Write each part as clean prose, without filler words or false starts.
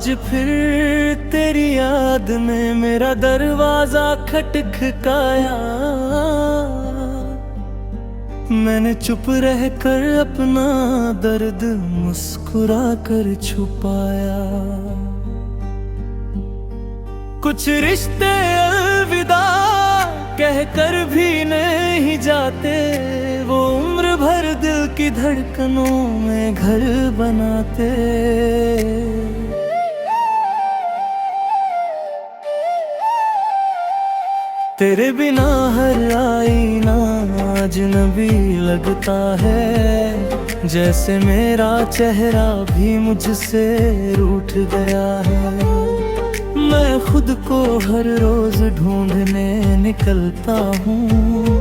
आज फिर तेरी याद में मेरा दरवाजा खटखटाया। मैंने चुप रह कर अपना दर्द मुस्कुरा कर छुपाया। कुछ रिश्ते अलविदा कह कर भी नहीं जाते, वो उम्र भर दिल की धड़कनों में घर बनाते। तेरे बिना हर आईना अजनबी लगता है, जैसे मेरा चेहरा भी मुझसे रूठ गया है। मैं खुद को हर रोज ढूंढने निकलता हूँ,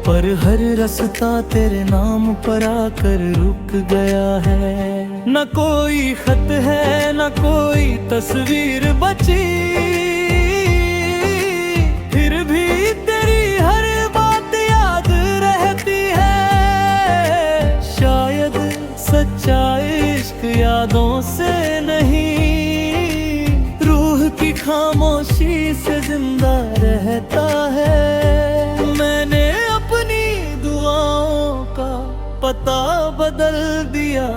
पर हर रास्ता तेरे नाम पर आकर रुक गया है। न कोई खत है न कोई तस्वीर बची, फिर भी तेरी हर बात याद रहती है। शायद सच्चा इश्क यादों से नहीं, रूह की खामोशी से जिंदा रहता है। मैंने अपनी दुआओं का पता बदल दिया,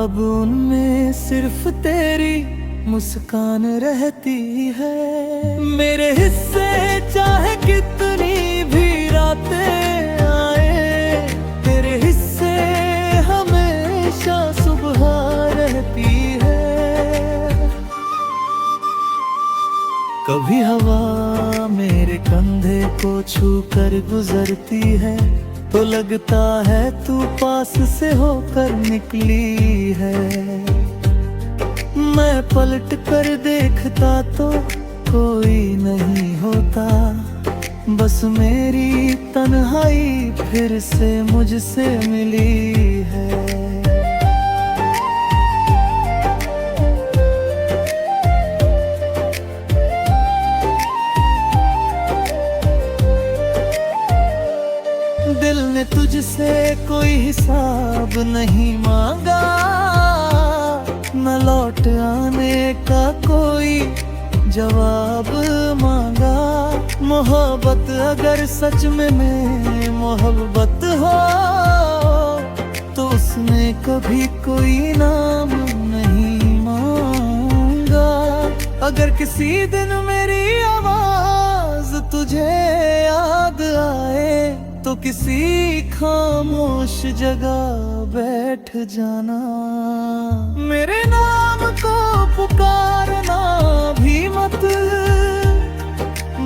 अब उनमें सिर्फ तेरी मुस्कान रहती है। मेरे हिस्से चाहे कितनी भी रातें आए, तेरे हिस्से हमेशा सुबह रहती है। कभी हवा मेरे कंधे को छू कर गुजरती है, तो लगता है तू पास से होकर निकली है। मैं पलट कर देखता तो कोई नहीं होता, बस मेरी तन्हाई फिर से मुझसे मिली है। दिल ने तुझसे कोई हिसाब नहीं मांगा, न लौट आने का कोई जवाब मांगा। मोहब्बत अगर सच में मोहब्बत हो, तो उसने कभी कोई नाम नहीं मांगा। अगर किसी दिन मेरी आवाज तुझे याद आए, तो किसी खामोश जगह बैठ जाना। मेरे नाम को पुकारना भी मत,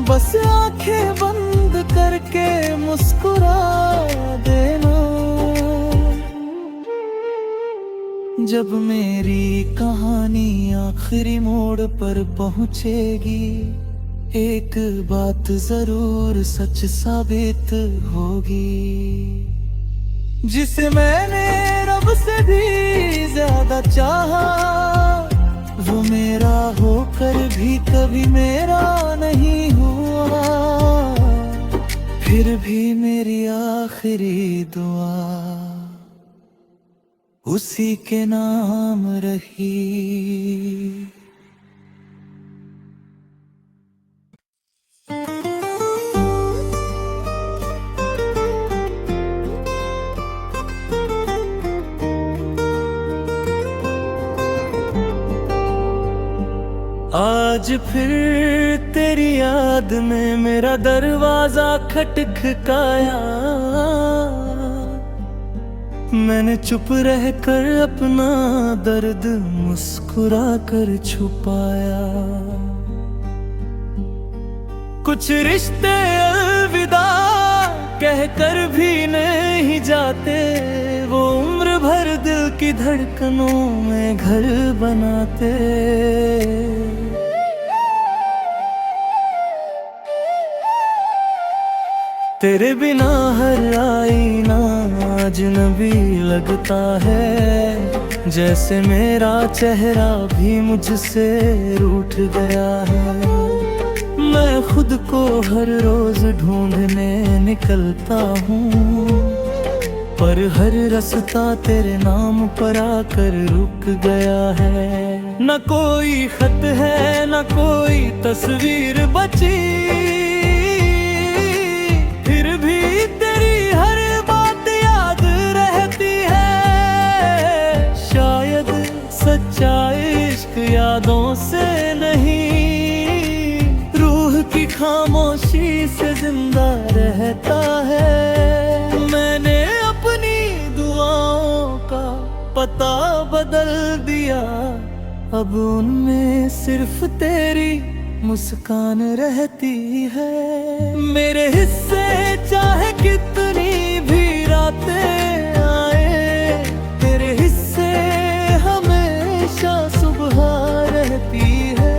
बस आंखें बंद करके मुस्कुरा देना। जब मेरी कहानी आखिरी मोड़ पर पहुंचेगी, एक बात जरूर सच साबित होगी। जिसे मैंने रब से भी ज्यादा चाहा, वो मेरा होकर भी कभी मेरा नहीं हुआ। फिर भी मेरी आखिरी दुआ उसी के नाम रही। आज फिर तेरी याद में मेरा दरवाजा खटखटाया। मैंने चुप रह कर अपना दर्द मुस्कुरा कर छुपाया। कुछ रिश्ते अलविदा कह कर भी नहीं जाते, वो उम्र भर दिल की धड़कनों में घर बनाते। तेरे बिना हर आईना अजनबी लगता है, जैसे मेरा चेहरा भी मुझसे रूठ गया है। मैं खुद को हर रोज ढूंढने निकलता हूँ, पर हर रास्ता तेरे नाम पर आकर रुक गया है। न कोई खत है न कोई तस्वीर बची, फिर भी तेरी हर बात याद रहती है। शायद सच्चा इश्क यादों से नहीं, रूह की खामोशी से जिंदा रहता है। मैंने अपनी दुआओं का पता बदल दिया, अब उनमें सिर्फ तेरी मुस्कान रहती है। मेरे हिस्से चाहे कितनी भी रातें आए, तेरे हिस्से हमेशा सुबह रहती है।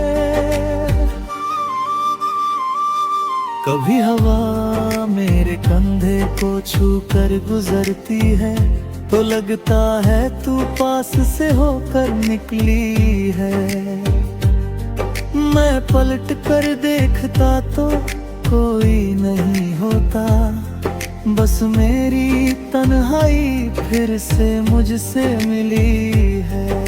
कभी हवा मेरे कंधे को छू कर गुजरती है, तो लगता है तू पास से होकर निकली है। मैं पलट कर देखता तो कोई नहीं होता, बस मेरी तन्हाई फिर से मुझसे मिली है।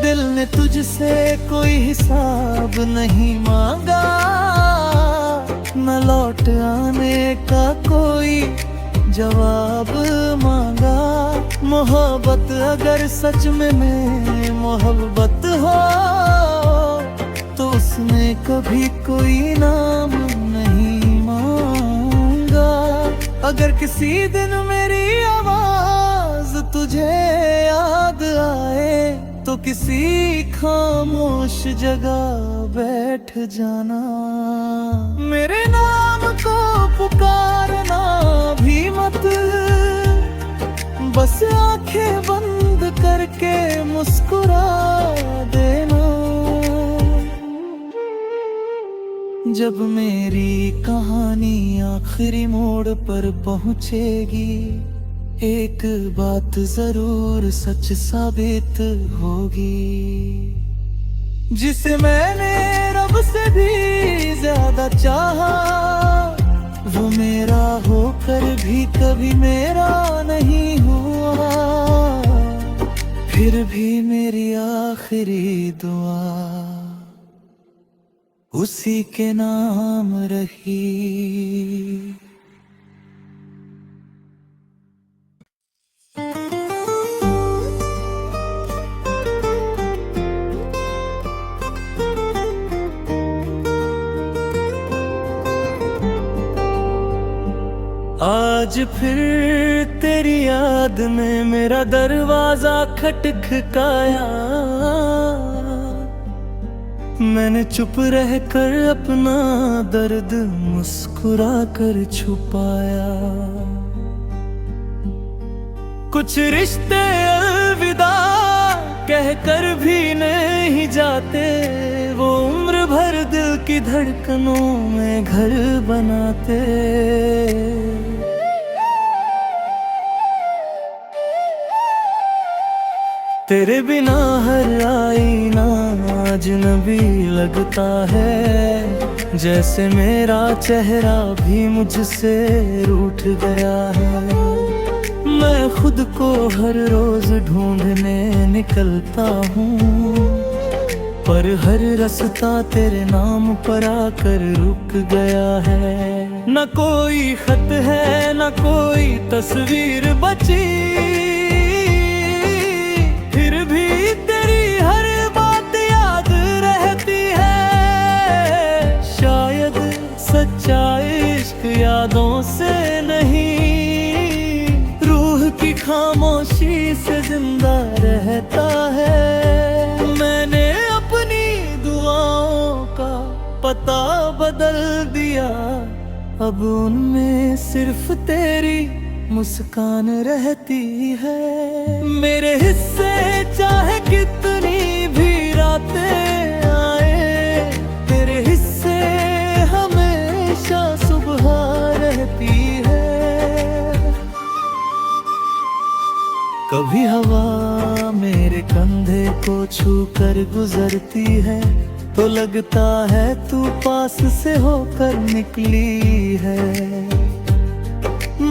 दिल ने तुझसे कोई हिसाब नहीं मांगा, न लौट आने का कोई जवाब मांगा। मोहब्बत अगर सच में मोहब्बत हो, तो उसने कभी कोई नाम नहीं मांगा। अगर किसी दिन मेरी आवाज तुझे याद आए, तो किसी खामोश जगह बैठ जाना। मेरे नाम को पुकारना भी मत, बस आंखें बंद करके मुस्कुरा देना। जब मेरी कहानी आखिरी मोड़ पर पहुंचेगी, एक बात जरूर सच साबित होगी। जिसे मैंने रब से भी ज्यादा चाहा, वो मेरा होकर भी कभी मेरा नहीं हुआ। फिर भी मेरी आखिरी दुआ उसी के नाम रही। आज फिर तेरी याद ने मेरा दरवाजा खटखटाया। मैंने चुप रह कर अपना दर्द मुस्कुरा कर छुपाया। कुछ रिश्ते अलविदा कह कर भी नहीं जाते, वो उम्र भर दिल की धड़कनों में घर बनाते। तेरे बिना हर आईना अजनबी लगता है, जैसे मेरा चेहरा भी मुझसे रूठ गया है। मैं खुद को हर रोज ढूंढने निकलता हूँ, पर हर रास्ता तेरे नाम पर आकर रुक गया है। न कोई खत है न कोई तस्वीर बची, फिर भी तेरी हर बात याद रहती है। शायद सच्चा इश्क यादों से नहीं, रूह की खामोशी से जिंदा रहता है। मैंने अपनी दुआओं का पता बदल दिया, अब उनमें सिर्फ तेरी मुस्कान रहती है। मेरे हिस्से चाहे कितनी भी रातें आए, तेरे हिस्से हमेशा सुबह रहती है। कभी हवा मेरे कंधे को छू कर गुजरती है, तो लगता है तू पास से होकर निकली है।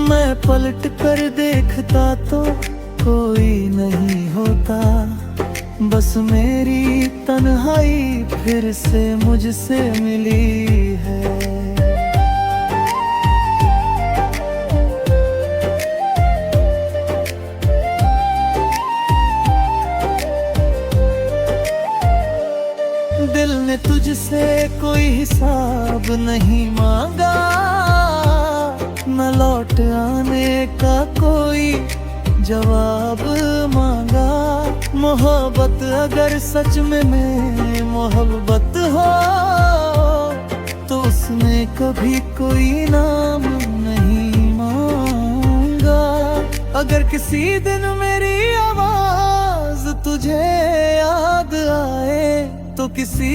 मैं पलट कर देखता तो कोई नहीं होता, बस मेरी तन्हाई फिर से मुझसे मिली है। दिल ने तुझसे कोई हिसाब नहीं मांगा, न लौट आने का कोई जवाब मांगा। मोहब्बत अगर सच में मोहब्बत हो तो उसने कभी कोई नाम नहीं मांगा। अगर किसी दिन मेरी आवाज तुझे याद आए तो किसी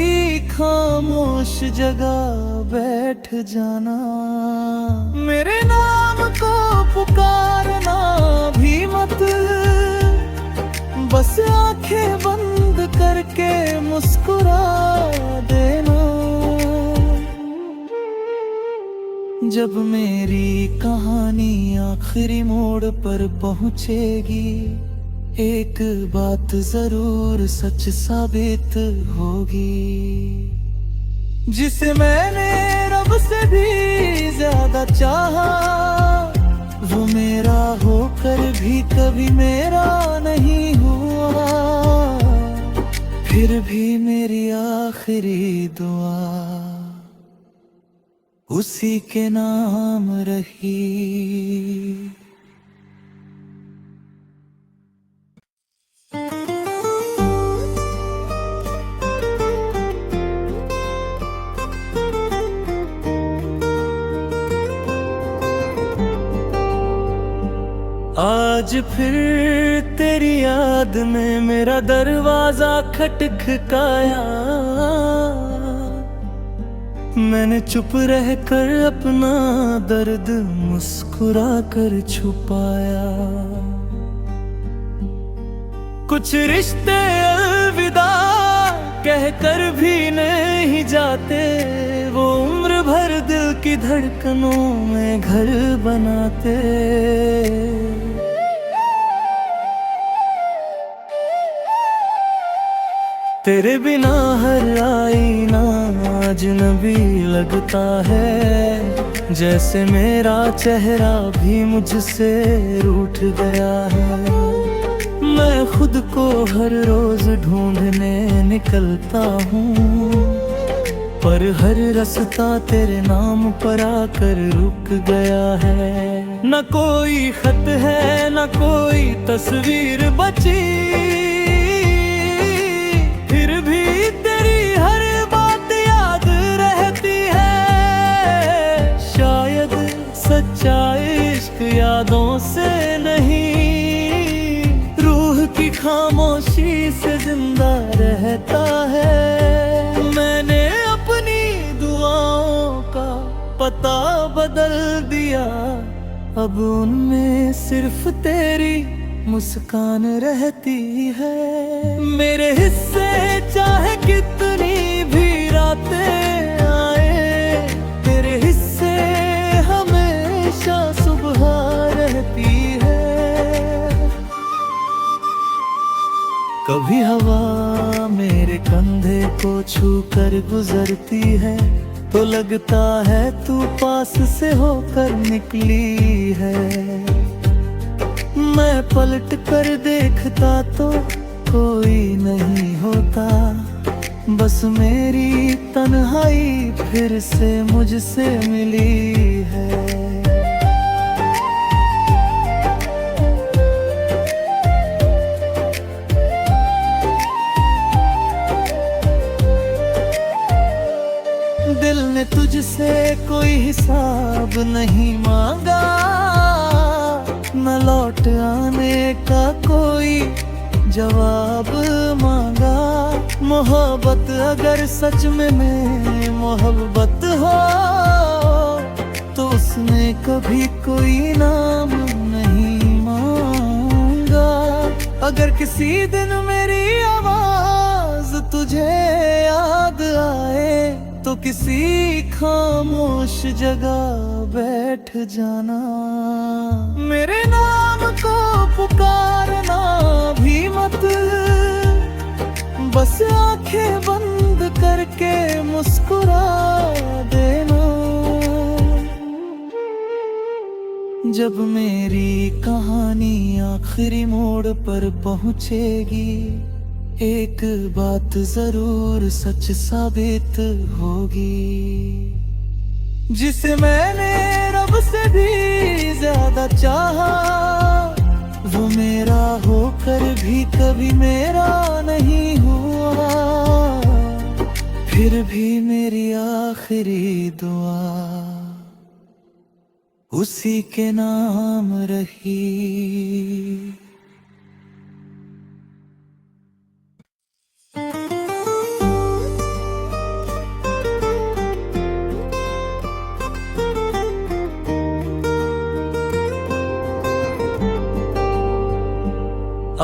खामोश जगह बैठ जाना। मेरे नाम को पुकारना भी मत, बस आंखें बंद करके मुस्कुरा देना। जब मेरी कहानी आखिरी मोड़ पर पहुंचेगी, एक बात जरूर सच साबित होगी। जिसे मैंने रब से भी ज्यादा चाहा, वो मेरा होकर भी कभी मेरा नहीं हुआ। फिर भी मेरी आखिरी दुआ उसी के नाम रही। आज फिर तेरी याद में मेरा दरवाजा खटखटाया। मैंने चुप रह कर अपना दर्द मुस्कुरा कर छुपाया। कुछ रिश्ते अलविदा कह कर भी नहीं जाते, वो उम्र भर दिल की धड़कनों में घर बनाते। तेरे बिना हर आईना अजनबी लगता है, जैसे मेरा चेहरा भी मुझसे रूठ गया है। मैं खुद को हर रोज ढूंढने निकलता हूँ, पर हर रास्ता तेरे नाम पर आकर रुक गया है। न कोई खत है न कोई तस्वीर बची, फिर भी तेरी हर बात याद रहती है। शायद सच्चा इश्क यादों से नहीं, रूह की खामोशी से जिंदा रहता है। मैंने अपनी दुआओं का पता बदल दिया, अब उनमें सिर्फ तेरी मुस्कान रहती है। मेरे हिस्से चाहे कितनी भी रातें आए, तेरे हिस्से हमेशा सुबह रहती है। कभी हवा मेरे कंधे को छू कर गुजरती है, तो लगता है तू पास से होकर निकली है। मैं पलट कर देखता तो कोई नहीं होता, बस मेरी तन्हाई फिर से मुझसे मिली है। दिल ने तुझसे कोई हिसाब नहीं मांगा, न लौट आने का कोई जवाब मांगा। मोहब्बत अगर सच में मोहब्बत हो तो उसने कभी कोई नाम नहीं मांगा। अगर किसी दिन मेरी आवाज तुझे याद आए तो किसी खामोश जगह बैठ जाना। मेरे नाम को पुकारना भी मत, बस आंखें बंद करके मुस्कुरा देना। जब मेरी कहानी आखिरी मोड़ पर पहुंचेगी, एक बात जरूर सच साबित होगी। जिसे मैंने रब से भी ज्यादा चाहा, वो मेरा होकर भी कभी मेरा नहीं हुआ। फिर भी मेरी आखिरी दुआ उसी के नाम रही।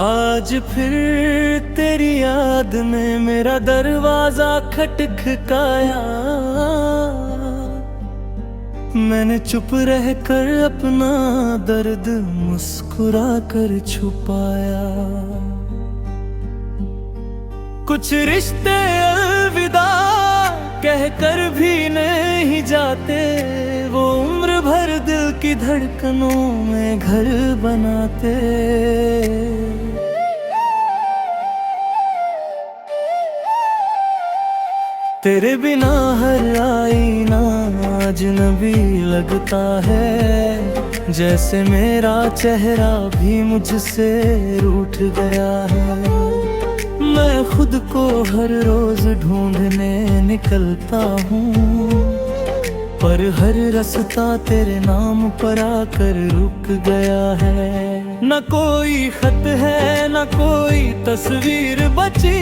आज फिर तेरी याद में मेरा दरवाजा खटखटाया। मैंने चुप रहकर अपना दर्द मुस्कुरा कर छुपाया। कुछ रिश्ते अलविदा कहकर भी नहीं जाते, वो उम्र भर दिल की धड़कनों में घर बनाते। तेरे बिना हर आईना अजनबी लगता है, जैसे मेरा चेहरा भी मुझसे रूठ गया है। मैं खुद को हर रोज ढूंढने निकलता हूँ, पर हर रास्ता तेरे नाम पर आकर रुक गया है। न कोई खत है न कोई तस्वीर बची,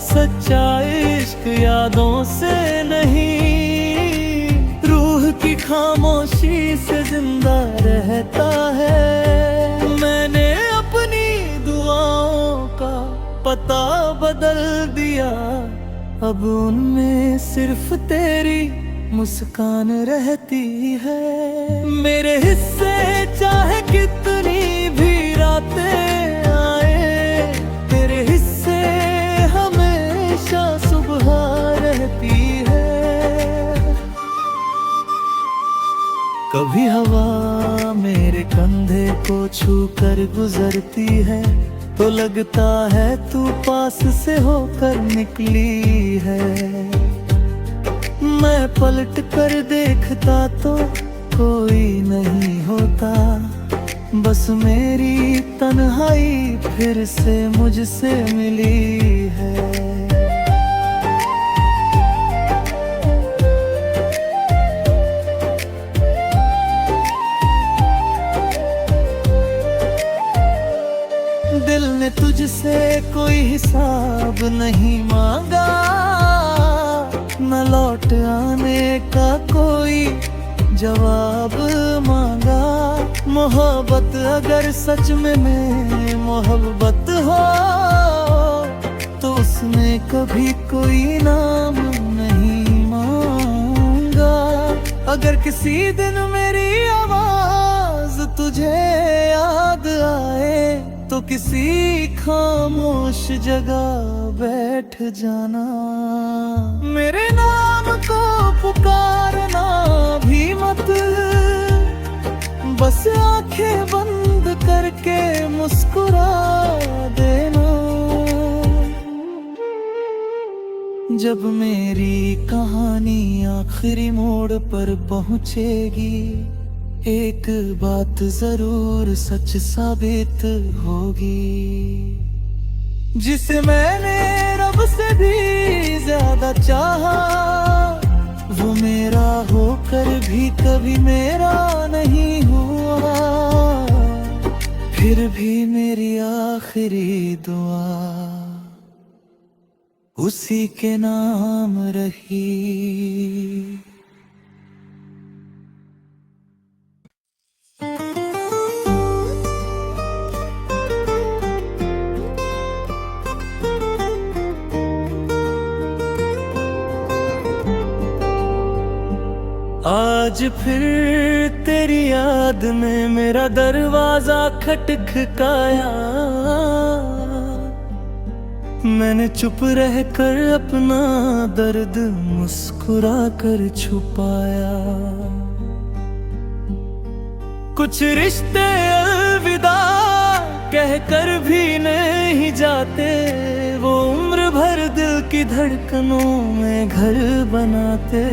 सच्चा इश्क यादों से नहीं, रूह की खामोशी से जिंदा रहता है। मैंने अपनी दुआओं का पता बदल दिया, अब उनमें सिर्फ तेरी मुस्कान रहती है। मेरे हिस्से चाहे कितनी भी रातें आए, तेरे हिस्से सुबह रहती है। कभी हवा मेरे कंधे को छू कर गुजरती है, तो लगता है तू पास से होकर निकली है। मैं पलट कर देखता तो कोई नहीं होता, बस मेरी तन्हाई फिर से मुझसे मिली है। दिल ने तुझसे कोई हिसाब नहीं मांगा, न लौट आने का कोई जवाब मांगा। मोहब्बत अगर सच में मोहब्बत हो, तो उसने कभी कोई नाम नहीं मांगा। अगर किसी दिन मेरी आवाज तुझे याद आए, तो किसी खामोश जगह बैठ जाना। मेरे नाम को पुकारना भी मत, बस आंखें बंद करके मुस्कुरा देना। जब मेरी कहानी आखिरी मोड़ पर पहुंचेगी, एक बात जरूर सच साबित होगी। जिसे मैंने रब से भी ज्यादा चाहा, वो मेरा होकर भी कभी मेरा नहीं हुआ। फिर भी मेरी आखिरी दुआ उसी के नाम रही। आज फिर तेरी याद में मेरा दरवाजा खटखटाया। मैंने चुप रह कर अपना दर्द मुस्कुरा कर छुपाया। कुछ रिश्ते अलविदा कह कर भी नहीं जाते, वो उम्र भर दिल की धड़कनों में घर बनाते।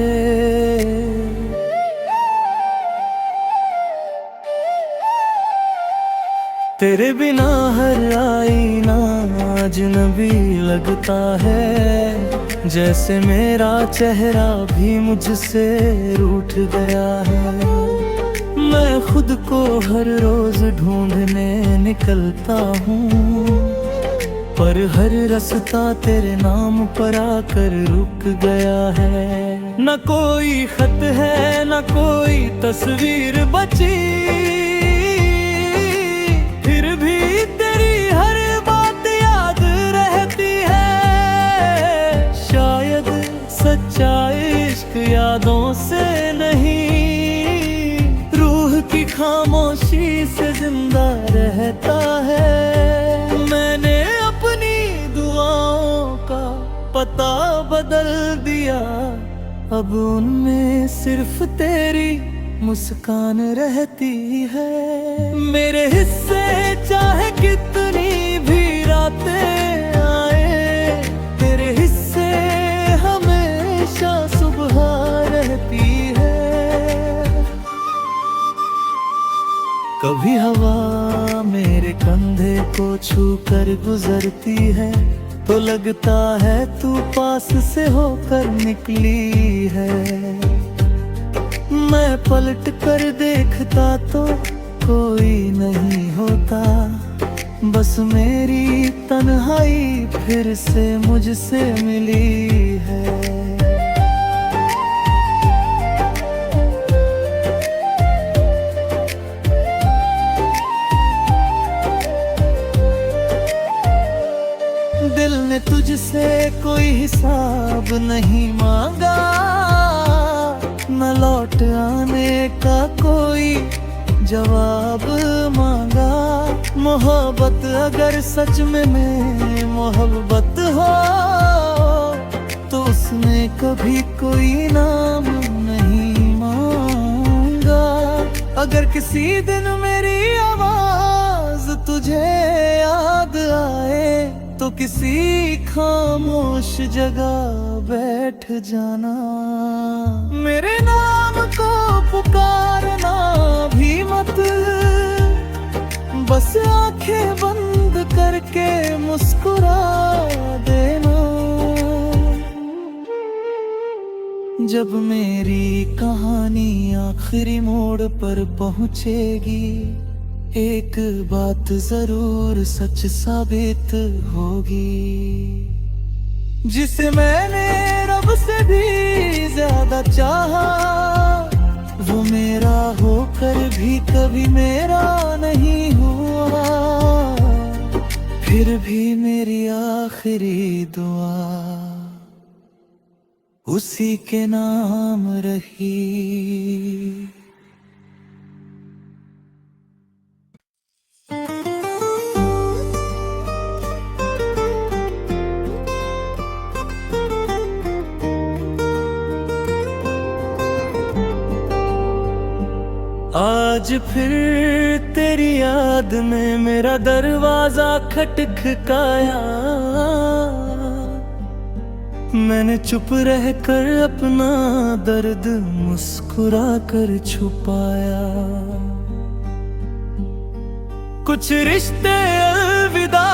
तेरे बिना हर आईना अजनबी लगता है, जैसे मेरा चेहरा भी मुझसे रूठ गया है। मैं खुद को हर रोज ढूंढने निकलता हूँ, पर हर रास्ता तेरे नाम पर आकर रुक गया है। न कोई खत है न कोई तस्वीर बची, फिर भी तेरी हर बात याद रहती है। शायद सच्चा इश्क यादों से नहीं, की खामोशी से जिंदा रहता है। मैंने अपनी दुआओं का पता बदल दिया, अब उनमें सिर्फ तेरी मुस्कान रहती है। मेरे हिस्से चाहे कितनी भी रातें आए, तेरे हिस्से हमेशा सुबह रहती है। कभी हवा मेरे कंधे को छू कर गुजरती है, तो लगता है तू पास से होकर निकली है। मैं पलट कर देखता तो कोई नहीं होता, बस मेरी तन्हाई फिर से मुझसे मिली है। दिल ने तुझसे कोई हिसाब नहीं मांगा, न लौट आने का कोई जवाब मांगा। मोहब्बत अगर सच में मोहब्बत हो, तो उसने कभी कोई नाम नहीं मांगा। अगर किसी दिन मेरी आवाज तुझे याद आए, तो किसी खामोश जगह बैठ जाना। मेरे नाम को पुकारना भी मत, बस आंखें बंद करके मुस्कुरा देना। जब मेरी कहानी आखिरी मोड़ पर पहुंचेगी, एक बात जरूर सच साबित होगी। जिसे मैंने रब से भी ज्यादा चाहा, वो मेरा होकर भी कभी मेरा नहीं हुआ। फिर भी मेरी आखिरी दुआ उसी के नाम रही। आज फिर तेरी याद में मेरा दरवाजा खटखटाया। मैंने चुप रह कर अपना दर्द मुस्कुरा कर छुपाया। कुछ रिश्ते अलविदा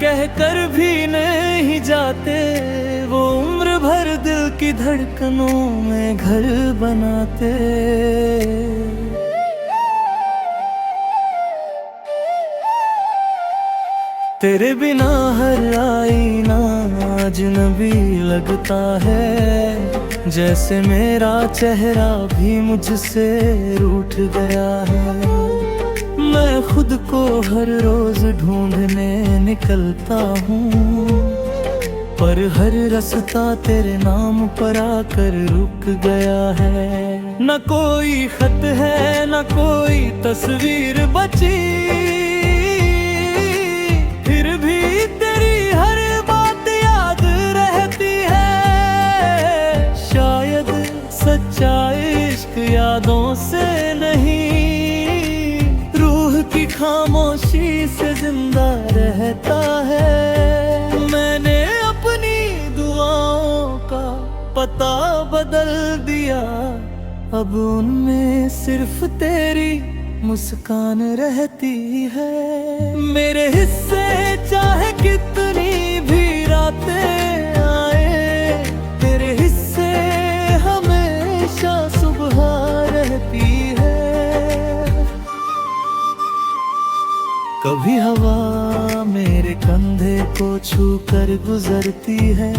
कह कर भी नहीं जाते, वो उम्र भर दिल की धड़कनों में घर बनाते। तेरे बिना हर आईना अजनबी लगता है, जैसे मेरा चेहरा भी मुझसे रूठ गया है। मैं खुद को हर रोज ढूंढने निकलता हूँ, पर हर रास्ता तेरे नाम पर आकर रुक गया है। न कोई खत है न कोई तस्वीर बची, फिर भी तेरी हर बात याद रहती है। शायद सच्चा इश्क यादों से नहीं, रूह की खामोशी से जिंदा रहता है। मैंने अपनी दुआओं का पता बदल दिया, अब उनमें सिर्फ तेरी मुस्कान रहती है। मेरे हिस्से चाहे कितनी भी रातें आए, तेरे हिस्से हमेशा सुबह रहती है। कभी हवा मेरे कंधे को छू कर गुजरती है,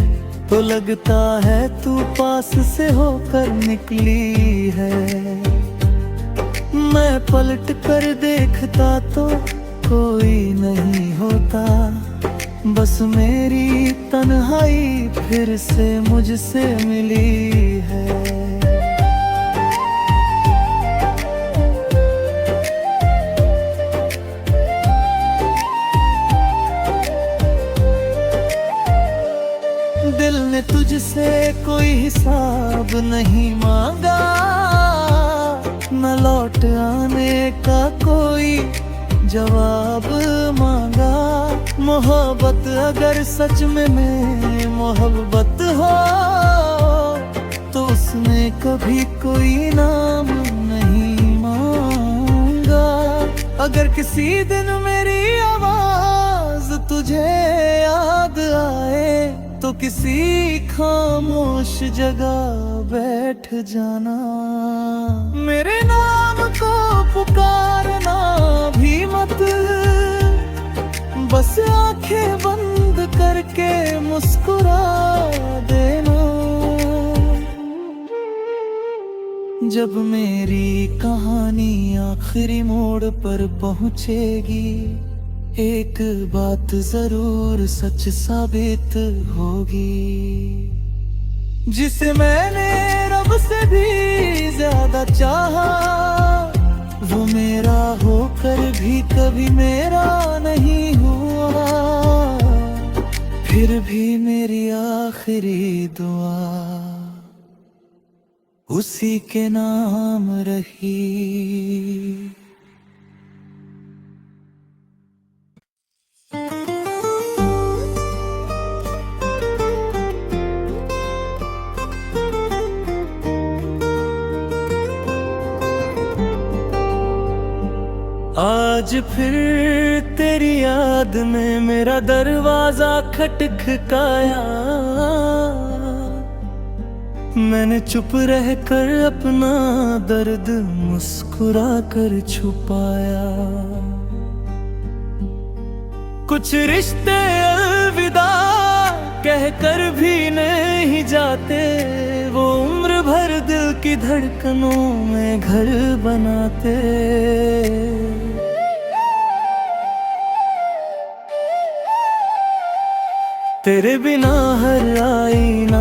तो लगता है तू पास से होकर निकली है। मैं पलट कर देखता तो कोई नहीं होता, बस मेरी तन्हाई फिर से मुझसे मिली है। दिल ने तुझसे कोई हिसाब नहीं मांगा, न लौट आने का कोई जवाब मांगा। मोहब्बत अगर सच में मोहब्बत हो, तो उसने कभी कोई नाम नहीं मांगा। अगर किसी दिन मेरी आवाज तुझे याद आए, तो किसी खामोश जगह बैठ जाना। मेरे नाम को पुकारना भी मत, बस आंखें बंद करके मुस्कुरा देना। जब मेरी कहानी आखिरी मोड़ पर पहुंचेगी, एक बात जरूर सच साबित होगी। जिसे मैंने रब से भी ज्यादा चाहा, वो मेरा होकर भी कभी मेरा नहीं हुआ। फिर भी मेरी आखिरी दुआ उसी के नाम रही। आज फिर तेरी याद में मेरा दरवाजा खटखटाया। मैंने चुप रहकर अपना दर्द मुस्कुरा कर छुपाया। कुछ रिश्ते अलविदा कहकर भी नहीं जाते, वो उम्र भर दिल की धड़कनों में घर बनाते। तेरे बिना हर आईना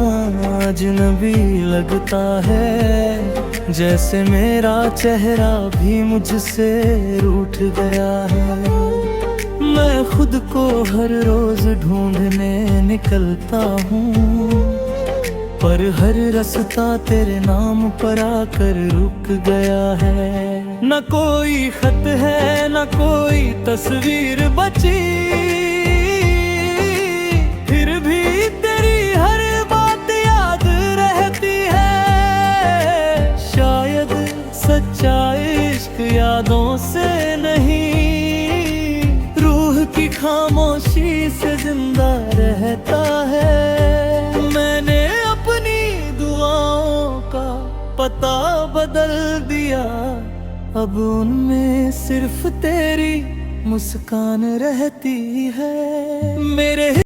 अजनबी लगता है, जैसे मेरा चेहरा भी मुझसे रूठ गया है। मैं खुद को हर रोज ढूंढने निकलता हूँ, पर हर रास्ता तेरे नाम पर आकर रुक गया है। न कोई खत है न कोई तस्वीर बची, फिर भी तेरी हर बात याद रहती है। शायद सच्चा इश्क यादों से नहीं, रूह की खामोशी से जिंदा रहता है। मैंने अपनी दुआओं का पता बदल दिया, अब उनमें सिर्फ तेरी मुस्कान रहती है। मेरे